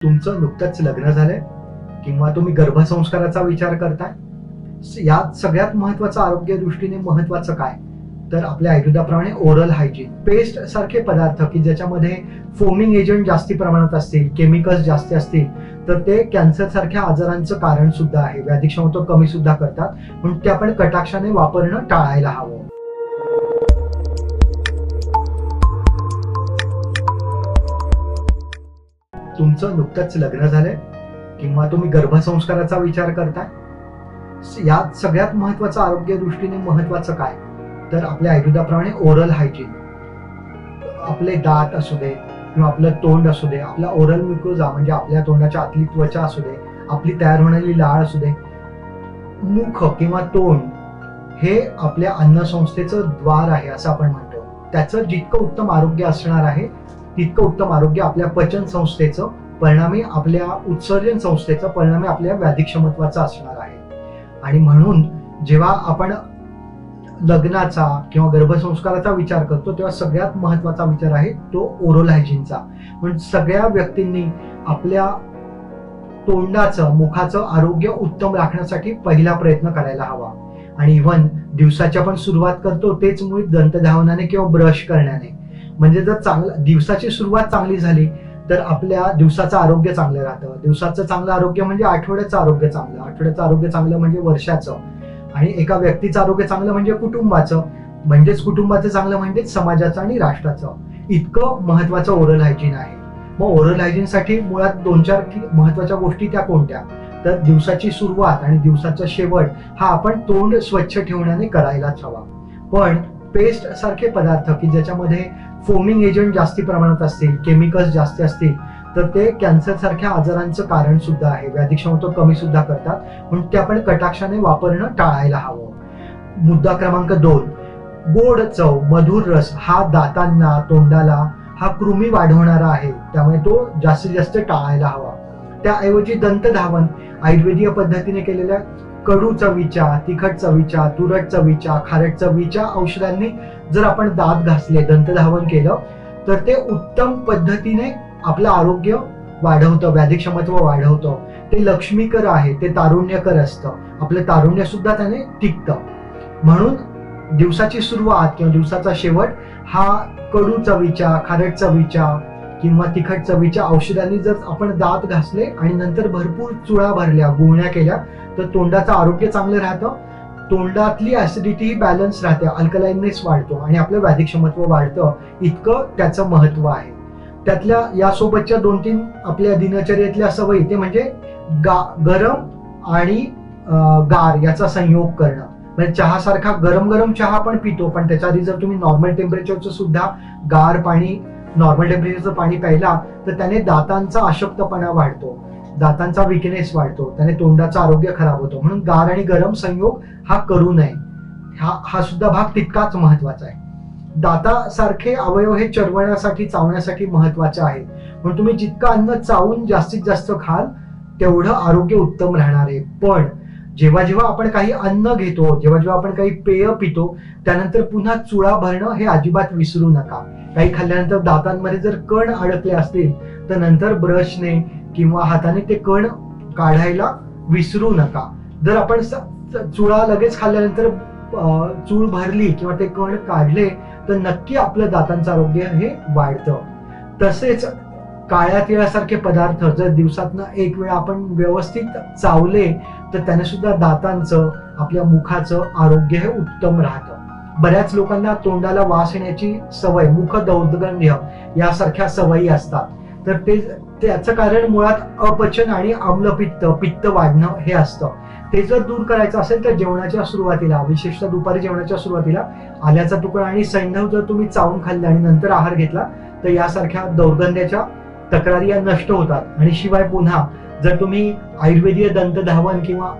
तुमचं नुकतंच लग्न झालंय किंवा तुम्ही गर्भसंस्काराचा विचार करताय, यात सगळ्यात महत्वाचं आरोग्य दृष्टीने महत्वाचं काय, तर आपल्या आयुर्वेदाप्रमाणे ओरल हायजीन. पेस्ट सारखे पदार्थ की ज्याच्यामध्ये फोमिंग एजंट जास्ती प्रमाणात असतील, केमिकल्स जास्ती असतील, तर ते कॅन्सर सारख्या आजारांचं कारण सुद्धा आहे. व्याधिक्षमता कमी सुद्धा करतात, म्हणून ते आपण कटाक्षाने वापरणं टाळायला हवं. तुमचं नुकतंच लग्न झालंय किंवा तुम्ही गर्भसंस्काराचा विचार करताय, यात सगळ्यात महत्वाचं आरोग्य दृष्टीने महत्वाचं काय, तर आपल्या आयुर्वेदाप्रमाणे ओरल हायजीन. आपले दात असू दे किंवा आपलं तोंड असू दे, आपला ओरल म्युकोजा म्हणजे आपल्या तोंडाच्या आतली त्वचा असू दे, आपली तयार होणारी लाळ असू दे, मुख किंवा तोंड हे आपल्या अन्नसंस्थेचं द्वार आहे असं आपण म्हणतो. त्याचं जितकं उत्तम आरोग्य असणार आहे तितकं उत्तम आरोग्य आपल्या पचन संस्थेचं, परिणामी आपल्या उत्सर्जन संस्थेचं, परिणामी आपल्या व्याधिक्षमत्वाचं असणार आहे. आणि म्हणून जेव्हा आपण लग्नाचा किंवा गर्भसंस्काराचा विचार करतो तेव्हा सगळ्यात महत्वाचा विचार आहे तो ओरल हायजीनचा. म्हणून सगळ्या व्यक्तींनी आपल्या तोंडाचं, मुखाचं आरोग्य उत्तम राखण्यासाठी पहिला प्रयत्न करायला हवा. आणि इव्हन दिवसाची आपण सुरुवात करतो तेच मुळी दंतधावनाने किंवा ब्रश करण्याने. म्हणजे जर दिवसाची सुरुवात चांगली झाली तर आपल्या दिवसाचं आरोग्य चांगलं राहतं. दिवसाचं चांगलं आरोग्य म्हणजे आठवड्याचं आरोग्य चांगलं, आठवड्याचं आरोग्य चांगलं म्हणजे वर्षाचं, आणि एका व्यक्तीचं आरोग्य चांगलं म्हणजे कुटुंबाचं, म्हणजेच कुटुंबाचं चांगलं म्हणजेच समाजाचं आणि राष्ट्राचं. इतकं महत्वाचं ओरल हायजीन आहे. मग ओरल हायजीनसाठी मुळात 2-4 महत्वाच्या गोष्टी त्या कोणत्या, तर दिवसाची सुरुवात आणि दिवसाचा शेवट हा आपण तोंड स्वच्छ ठेवण्याने करायलाच हवा. पण पेस्ट सारखे पदार्थ की ज्याच्यामध्ये फोमिंग एजंट जास्ती प्रमाणात असतील, केमिकल्स जास्ती असतील, तर ते कॅन्सर सारख्या आजारांचं कारण सुद्धा आहे. व्याधिक्षमता कमी सुद्धा करतात, म्हणून ते आपण कटाक्षाने वापरणं टाळायला हवं. मुद्दा क्रमांक 2, गोड चव, मधुर रस हा दातांना, तोंडाला हा कृमी वाढवणारा आहे, त्यामुळे तो जास्तीत जास्त टाळायला हवा. त्याऐवजी दंतधावन आयुर्वेदीय पद्धतीने केलेल्या कडू चवीच्या, तिखट चवीच्या, तुरट चवीच्या, खारट चवीच्या औषधांनी जर आपण दात घासले, दंतधावन केलं, तर ते उत्तम पद्धतीने आपलं आरोग्य वाढवतं, व्याधिक्षमत्व वाढवतं. ते लक्ष्मीकर आहे, ते तारुण्यकर असतं, आपलं तारुण्य सुद्धा त्याने टिकतं. म्हणून दिवसाची सुरुवात किंवा दिवसाचा शेवट हा कडू चवीच्या, खारट चवीच्या किंवा तिखट चवीच्या औषधांनी जर आपण दात घासले आणि नंतर भरपूर चुळा भरल्या, गुळण्या केल्या, तर तोंडाचं आरोग्य चांगलं राहतं, तोंडातली ऍसिडिटी बॅलन्स राहते, अल्कलाइननेस वाढतो आणि आपलं व्याधिक्षमत्व वाढतं. इतकं त्याचं महत्व आहे. त्यातल्या यासोबतच्या 2-3 आपल्या दिनचर्येतल्या सवयी, ते म्हणजे गरम आणि गार याचा संयोग करणं. म्हणजे चहा सारखा गरम गरम चहा आपण पितो, पण त्याच्या आधी जर तुम्ही नॉर्मल टेम्परेचरचं सुद्धा गार पाणी, नॉर्मल टेम्परेचरचं पाणी प्यायला, तर त्याने दातांचा अशक्तपणा वाढतो, दातांचा विकनेस वाढतो, त्याने तोंडाचं आरोग्य खराब होतं. म्हणून गार आणि गरम संयोग हा करू नये. हा सुद्धा भाग तितकाच महत्वाचा आहे. दातासारखे अवयव हे चरवण्यासाठी, चावण्यासाठी महत्वाचे आहेत. म्हणून तुम्ही जितकं अन्न चावून जास्तीत जास्त खाल तेवढं आरोग्य उत्तम राहणार आहे. पण जेव्हा जेव्हा आपण काही अन्न घेतो, जेव्हा जेव्हा आपण काही पेय पितो, त्यानंतर पुन्हा चुळा भरणं हे अजिबात विसरू नका. काही खाल्ल्यानंतर दातांमध्ये जर कण अडकले असतील तर नंतर ब्रशने किंवा हाताने ते कण काढायला विसरू नका. जर आपण चुळा लगेच खाल्ल्यानंतर चूळ भरली किंवा ते कण काढले तर नक्की आपलं दातांचं आरोग्य हे वाढतं. तसेच काळ्या तिळासारखे पदार्थ जर दिवसातनं 1 वेळा आपण व्यवस्थित चावले तर त्याने सुद्धा दातांचं, आपल्या मुखाचं आरोग्य हे उत्तम राहतं. बऱ्याच लोकांना तोंडाला वास येण्याची सवय, मुख दौर्गंध्य यासारख्या सवयी असतात. तर त्याचं कारण मुळात अपचन आणि आम्लपित्त, पित्त वाढणं हे असतं. ते जर दूर करायचं असेल तर जेवणाच्या सुरुवातीला, विशेषतः दुपारी जेवणाच्या सुरुवातीला आल्याचा तुकडा आणि सैंधव जर तुम्ही चावून खाल्ले आणि नंतर आहार घेतला तर यासारख्या दौर्गंध्याच्या तक्रारी या नष्ट होतात. आणि शिवाय पुन्हा जर तुम्ही आयुर्वेदीय दंतधावन किंवा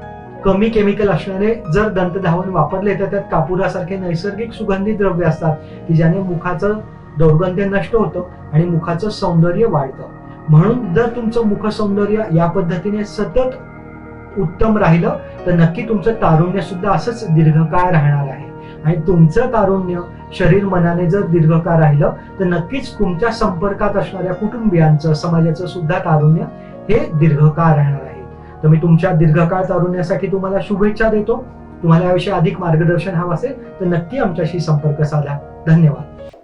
कमी केमिकल असणारे जर दंतधावन वापरले तर त्यात कापुरासारखे नैसर्गिक सुगंधी द्रव्य असतात की ज्याने मुखाचं दौर्गंध्य नष्ट होतं आणि मुखाचं सौंदर्य वाढतं. म्हणून जर तुमचं मुख सौंदर्य या पद्धतीने सतत उत्तम राहिलं तर नक्की तुमचं तारुण्य सुद्धा असंच दीर्घकाळ राहणार आहे. आणि तुमचं तारुण्य शरीर मनाने जर दीर्घकाळ राहिलं तर नक्कीच तुमच्या संपर्कात असणाऱ्या कुटुंबियांचं, समाजाचं सुद्धा तारुण्य हे दीर्घकाळ राहणार आहे. तर मी तुमच्या दीर्घकाळ तारुण्यासाठी तुम्हाला शुभेच्छा देतो. तुम्हाला याविषयी अधिक मार्गदर्शन हवं असेल तर नक्की आमच्याशी संपर्क साधा. धन्यवाद.